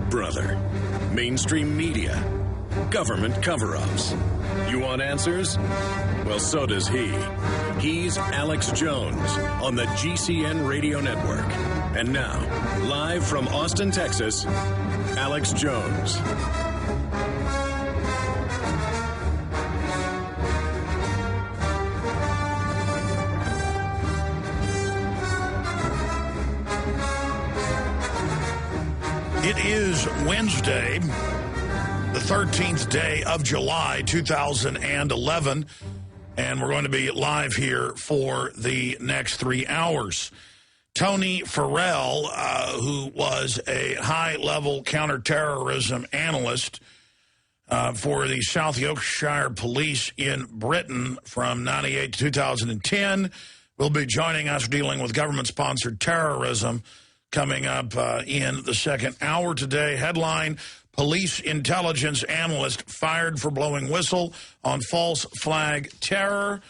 Big Brother, mainstream media, government cover-ups. You want answers? Well, so does he. He's Alex Jones on the GCN Radio Network. And now, live from Austin, Texas, Alex Jones. It is Wednesday, the 13th day of July, 2011, and we're going to be live here for the next 3 hours. Tony Farrell, who was a high-level counterterrorism analyst for the South Yorkshire Police in Britain from 98 to 2010, will be joining us dealing with government-sponsored terrorism coming up in the second hour today. Headline, Police Intelligence Analyst Fired for Blowing Whistle on False Flag Terror.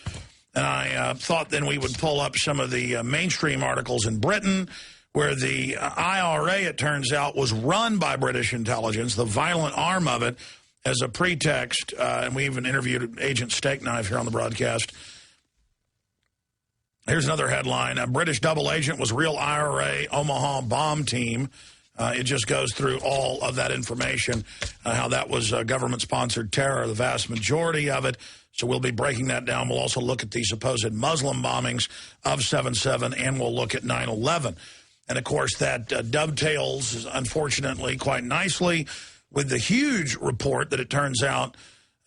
And I thought then we would pull up some of the mainstream articles in Britain where the IRA, it turns out, was run by British intelligence, the violent arm of it, as a pretext. And we even interviewed Agent Steakknife here on the broadcast. Here's another headline. A British double agent was real IRA Omaha bomb team. It just goes through all of that information, how that was government-sponsored terror, the vast majority of it. So we'll be breaking that down. We'll also look at the supposed Muslim bombings of 7/7, and we'll look at 9/11. And, of course, that dovetails, unfortunately, quite nicely with the huge report that it turns out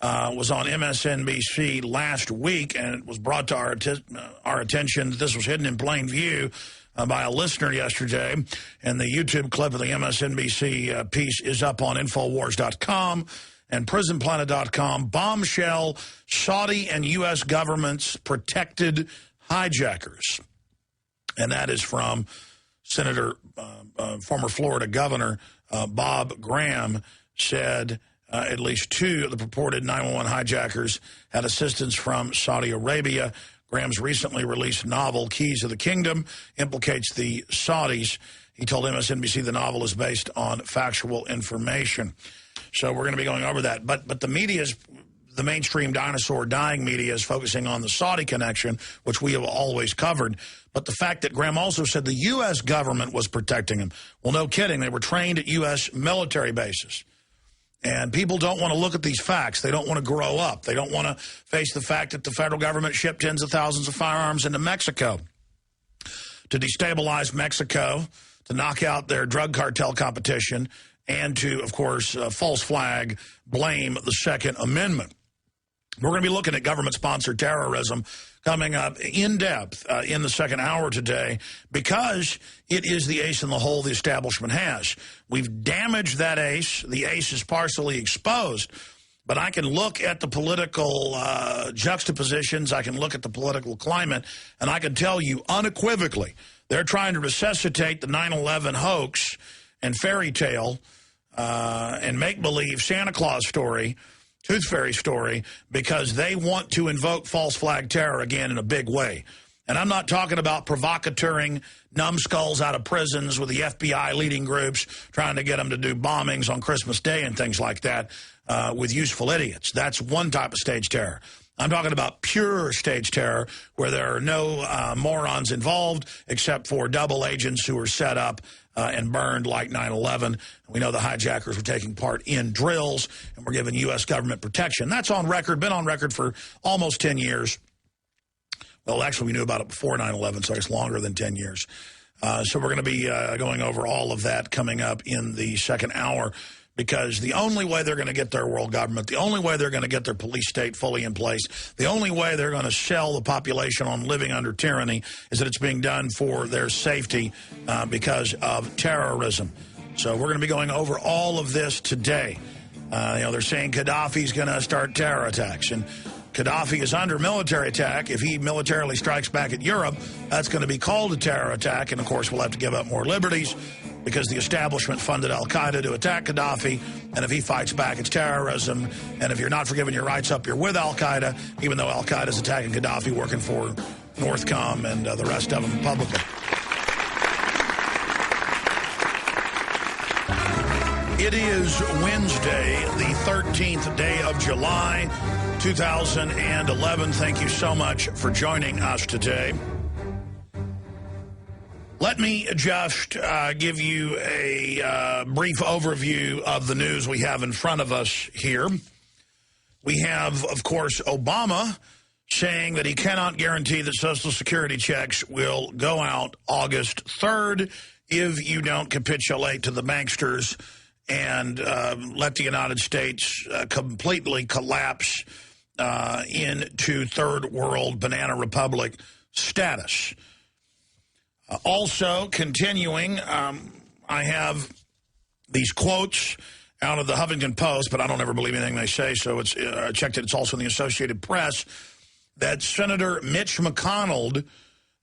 was on MSNBC last week, and it was brought to our attention. This was hidden in plain view by a listener yesterday, and the YouTube clip of the MSNBC piece is up on Infowars.com and PrisonPlanet.com. Bombshell, Saudi and U.S. governments protected hijackers. And that is from Senator, former Florida Governor Bob Graham, said at least 2 of the purported 911 hijackers had assistance from Saudi Arabia. Graham's recently released novel, Keys of the Kingdom, implicates the Saudis. He told MSNBC the novel is based on factual information. So we're going to be going over that. But the media's, the mainstream dinosaur dying media is focusing on the Saudi connection, which we have always covered. But the fact that Graham also said the U.S. government was protecting him. Well, no kidding. They were trained at U.S. military bases. And people don't want to look at these facts. They don't want to grow up. They don't want to face the fact that the federal government shipped tens of thousands of firearms into Mexico to destabilize Mexico, to knock out their drug cartel competition, and to, of course, false flag, blame the Second Amendment. We're going to be looking at government-sponsored terrorism coming up in depth in the second hour today because it is the ace in the hole the establishment has. We've damaged that ace. The ace is partially exposed. But I can look at the political juxtapositions. I can look at the political climate, and I can tell you unequivocally they're trying to resuscitate the 9/11 hoax and fairy tale and make-believe Santa Claus story, Tooth Fairy story, because they want to invoke false flag terror again in a big way. And I'm not talking about provocateuring numbskulls out of prisons with the FBI leading groups, trying to get them to do bombings on Christmas Day and things like that with useful idiots. That's one type of stage terror. I'm talking about pure stage terror where there are no morons involved except for double agents who are set up and burned like 9/11. We know the hijackers were taking part in drills and were given U.S. government protection. That's on record, been on record for almost 10 years. Well, actually, we knew about it before 9/11, so it's longer than 10 years. So we're going to be going over all of that coming up in the second hour, because the only way they're going to get their world government, the only way they're going to get their police state fully in place, the only way they're going to sell the population on living under tyranny is that it's being done for their safety because of terrorism. So we're going to be going over all of this today. They're saying Gaddafi's going to start terror attacks, and Gaddafi is under military attack. If he militarily strikes back at Europe, that's going to be called a terror attack, and of course we'll have to give up more liberties, because the establishment funded al-Qaeda to attack Gaddafi, and if he fights back, it's terrorism. And if you're not for giving your rights up, you're with al-Qaeda, even though al-Qaeda is attacking Gaddafi, working for Northcom and the rest of them publicly. It is Wednesday, the 13th day of July, 2011. Thank you so much for joining us today. Let me just give you a brief overview of the news we have in front of us here. We have, of course, Obama saying that he cannot guarantee that Social Security checks will go out August 3rd if you don't capitulate to the banksters and let the United States completely collapse into third world banana republic status. Also, continuing, I have these quotes out of the Huffington Post, but I don't ever believe anything they say, so it's I checked it. It's also in the Associated Press, that Senator Mitch McConnell,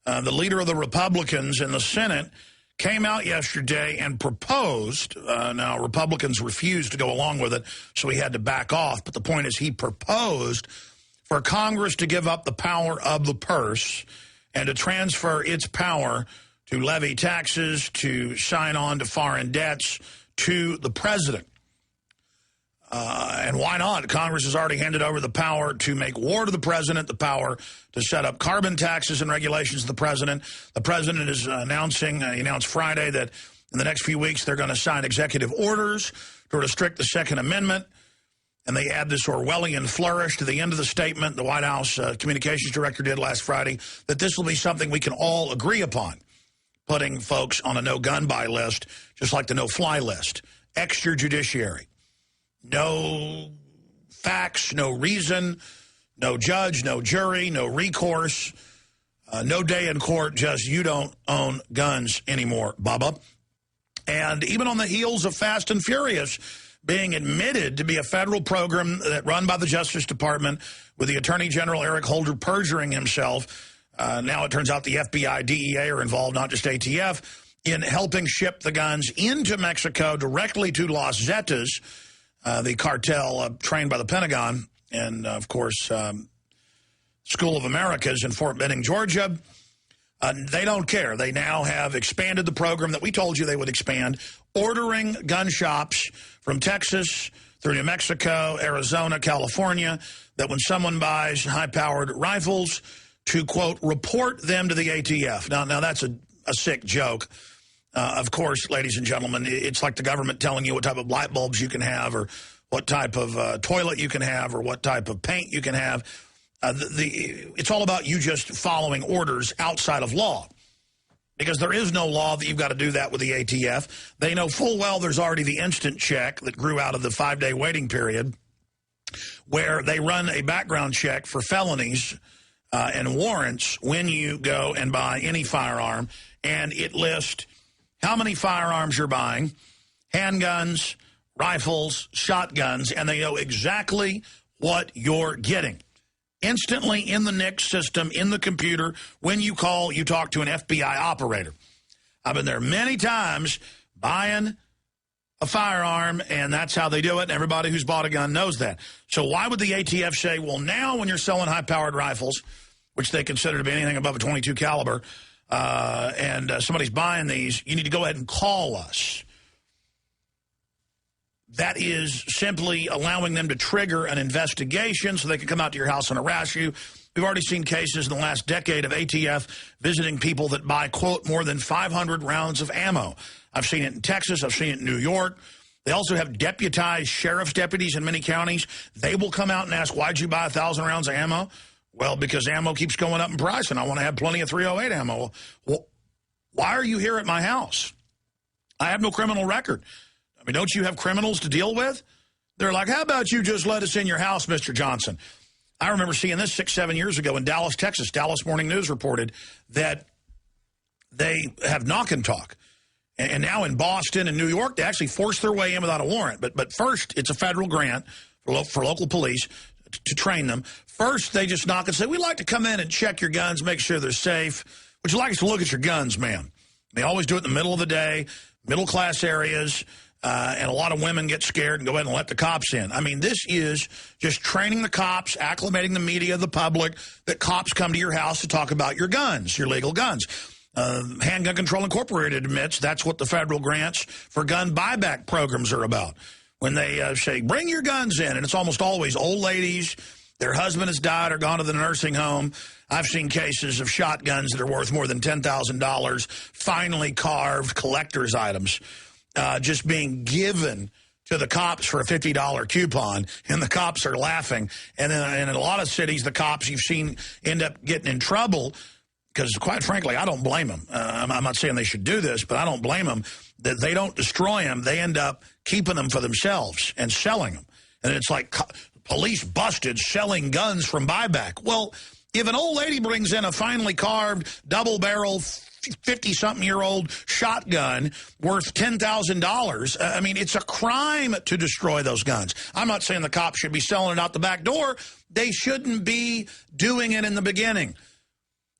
the leader of the Republicans in the Senate, came out yesterday and proposed. Now, Republicans refused to go along with it, so he had to back off. But the point is he proposed for Congress to give up the power of the purse and to transfer its power to levy taxes, to sign on to foreign debts, to the president. And why not? Congress has already handed over the power to make war to the president, the power to set up carbon taxes and regulations to the president. The president is announcing, he announced Friday that in the next few weeks they're going to sign executive orders to restrict the Second Amendment. And they add this Orwellian flourish to the end of the statement the White House communications director did last Friday, that this will be something we can all agree upon, putting folks on a no-gun buy list, just like the no-fly list. Extrajudiciary. No facts, no reason, no judge, no jury, no recourse, no day in court, just you don't own guns anymore, Bubba. And even on the heels of Fast and Furious being admitted to be a federal program that run by the Justice Department with the Attorney General Eric Holder perjuring himself, now it turns out the FBI, DEA are involved, not just ATF, in helping ship the guns into Mexico directly to Los Zetas, the cartel trained by the Pentagon and, of course, School of Americas in Fort Benning, Georgia. They don't care. They now have expanded the program that we told you they would expand, ordering gun shops from Texas through New Mexico, Arizona, California, that when someone buys high-powered rifles to, quote, report them to the ATF. Now that's a sick joke. Of course, ladies and gentlemen, it's like the government telling you what type of light bulbs you can have or what type of toilet you can have or what type of paint you can have. It's all about you just following orders outside of law, because there is no law that you've got to do that with the ATF. They know full well there's already the instant check that grew out of the 5-day waiting period where they run a background check for felonies and warrants when you go and buy any firearm, and it lists how many firearms you're buying, handguns, rifles, shotguns, and they know exactly what you're getting. Instantly in the NICS system, in the computer, when you call, you talk to an FBI operator. I've been there many times buying a firearm, and that's how they do it, and everybody who's bought a gun knows that. So why would the ATF say, well, now when you're selling high-powered rifles, which they consider to be anything above a .22 caliber, and somebody's buying these, you need to go ahead and call us. That is simply allowing them to trigger an investigation so they can come out to your house and harass you. We've already seen cases in the last decade of ATF visiting people that buy, quote, more than 500 rounds of ammo. I've seen it in Texas. I've seen it in New York. They also have deputized sheriff's deputies in many counties. They will come out and ask, why'd you buy 1,000 rounds of ammo? Well, because ammo keeps going up in price, and I want to have plenty of .308 ammo. Well, why are you here at my house? I have no criminal record. I mean, don't you have criminals to deal with? They're like, how about you just let us in your house, Mr. Johnson? I remember seeing this 6-7 years ago in Dallas, Texas. Dallas Morning News reported that they have knock and talk. And now in Boston and New York, they actually force their way in without a warrant. But first, it's a federal grant for local police to train them. First, they just knock and say, we'd like to come in and check your guns, make sure they're safe. Would you like us to look at your guns, ma'am? They always do it in the middle of the day, middle-class areas, and a lot of women get scared and go ahead and let the cops in. I mean, this is just training the cops, acclimating the media, the public, that cops come to your house to talk about your guns, your legal guns. Handgun Control Incorporated admits that's what the federal grants for gun buyback programs are about. When they say, bring your guns in, and it's almost always old ladies, their husband has died or gone to the nursing home. I've seen cases of shotguns that are worth more than $10,000, finely carved collector's items, just being given to the cops for a $50 coupon, and the cops are laughing. And then in a lot of cities, the cops you've seen end up getting in trouble because, quite frankly, I don't blame them. I'm not saying they should do this, but I don't blame them that they don't destroy them. They end up keeping them for themselves and selling them. And it's like police busted selling guns from buyback. Well, if an old lady brings in a finely carved, double-barrel, 50-something-year-old shotgun worth $10,000, I mean, it's a crime to destroy those guns. I'm not saying the cops should be selling it out the back door. They shouldn't be doing it in the beginning.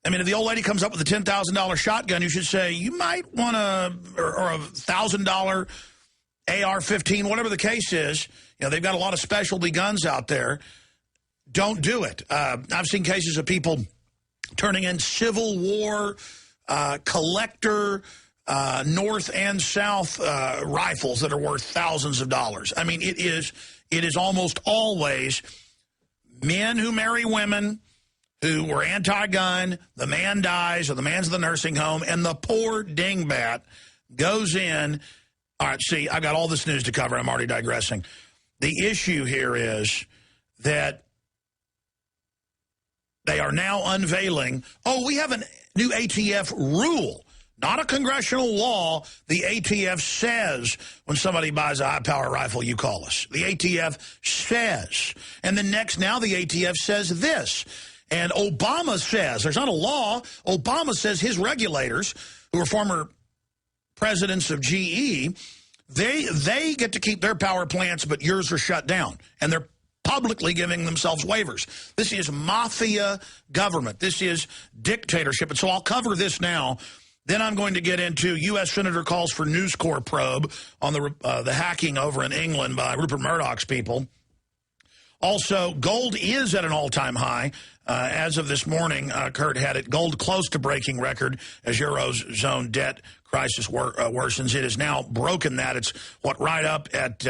I mean, if the old lady comes up with a $10,000 shotgun, you should say, you might want or a $1,000 AR-15, whatever the case is. You know, they've got a lot of specialty guns out there. Don't do it. I've seen cases of people turning in Civil War collector North and South rifles that are worth thousands of dollars. I mean, it is almost always men who marry women who were anti-gun, the man dies or the man's in the nursing home, and the poor dingbat goes in. All right, see, I got all this news to cover. I'm already digressing. The issue here is that they are now unveiling, we have a new ATF rule, not a congressional law. The ATF says when somebody buys a high-power rifle, you call us. The ATF says. And then now the ATF says this. And Obama says, there's not a law. Obama says his regulators, who are former presidents of GE, they get to keep their power plants, but yours are shut down. And they're publicly giving themselves waivers. This is mafia government. This is dictatorship. And so I'll cover this now. Then I'm going to get into U.S. Senator calls for News Corp probe on the hacking over in England by Rupert Murdoch's people. Also, gold is at an all-time high. As of this morning, Kurt had it. Gold close to breaking record as Eurozone debt crisis worsens. It has now broken that. It's, right up at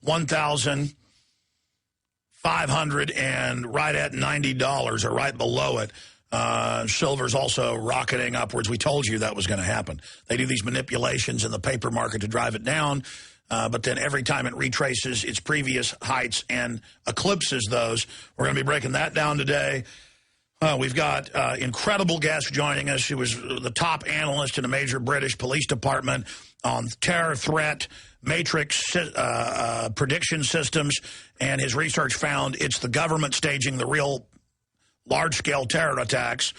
1,500 and right at $90 or right below it. Silver's also rocketing upwards. We told you that was going to happen. They do these manipulations in the paper market to drive it down. But then every time it retraces its previous heights and eclipses those. We're going to be breaking that down today. We've got incredible guest joining us. He was the top analyst in a major British police department on terror threat, matrix prediction systems, and his research found it's the government staging the real large-scale terror attacks.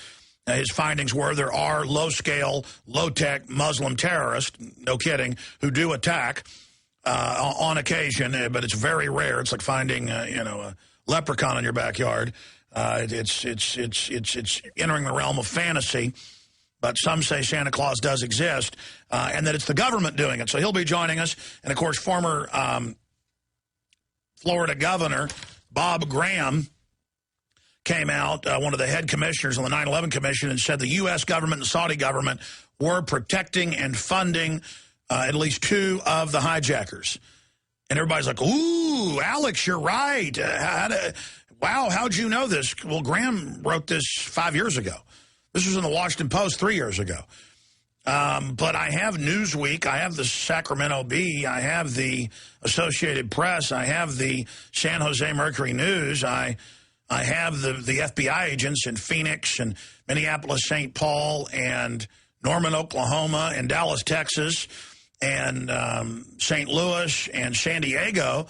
His findings were there are low-scale, low-tech Muslim terrorists, no kidding, who do attack on occasion, but it's very rare. It's like finding, a leprechaun in your backyard. It's entering the realm of fantasy, but some say Santa Claus does exist, and that it's the government doing it. So he'll be joining us. And, of course, former Florida Governor Bob Graham came out, one of the head commissioners on the 9/11 Commission, and said the U.S. government and the Saudi government were protecting and funding at least two of the hijackers. And everybody's like, ooh, Alex, you're right. Wow, how'd you know this? Well, Graham wrote this 5 years ago. This was in the Washington Post 3 years ago. But I have Newsweek. I have the Sacramento Bee. I have the Associated Press. I have the San Jose Mercury News. I have the FBI agents in Phoenix and Minneapolis, St. Paul, and Norman, Oklahoma, and Dallas, Texas, and St. Louis and San Diego,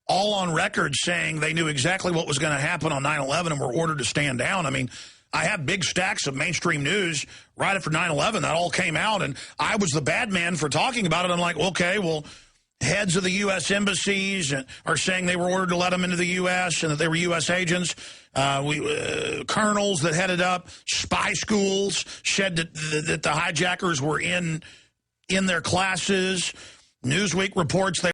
all on record saying they knew exactly what was going to happen on 9/11 and were ordered to stand down. I mean, I have big stacks of mainstream news right after 9/11. That all came out, and I was the bad man for talking about it. I'm like, okay, well, heads of the U.S. embassies are saying they were ordered to let them into the U.S. and that they were U.S. agents. Colonels that headed up spy schools said that the hijackers were in their classes. Newsweek reports they